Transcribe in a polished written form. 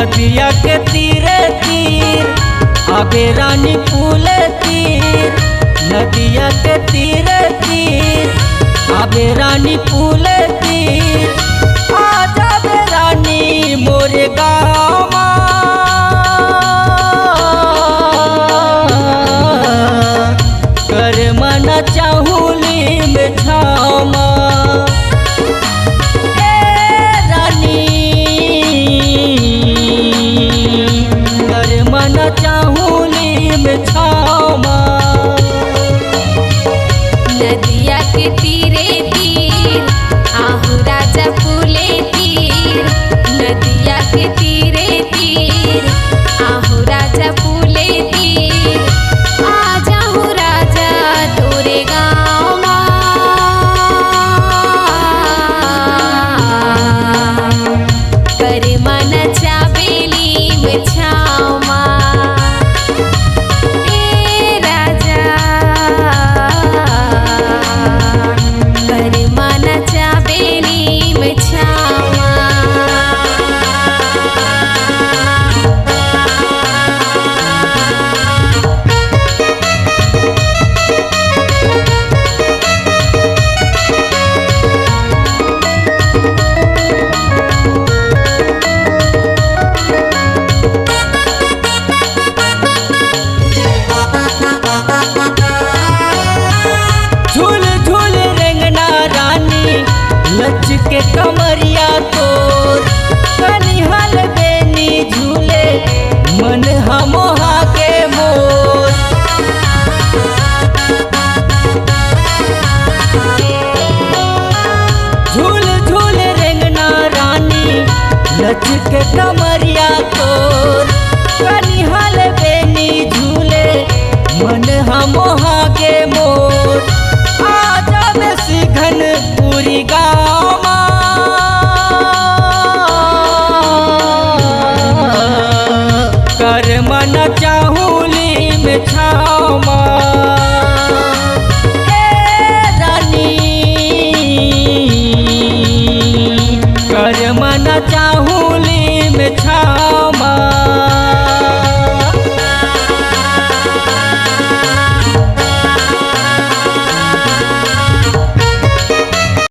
नदिया के तीरे तीर आबे रानी फूले तीर, नदिया के तीरे तीर आबे रानी फूले तीर। आ जाबे रानी मोरे गाँव कर मना चाहूली में छामा चाहूली में छामा। नदिया के तीरे तीर आहू राजा फूले तीर, नदिया के तीरे तीर आहू राजा फूले तीर। आ जाहू राजा तोरे गाँव कर मन चाबेली में छामा। लच के कमरिया तोर कनिहल बेनी झूले मन हमोहा के मोर। झूल झूल रेंगना रानी लच के कमरिया तोर कनिहल बेनी झूले मन हमोहा के मोर। आ जाबे सिघन पूरी गा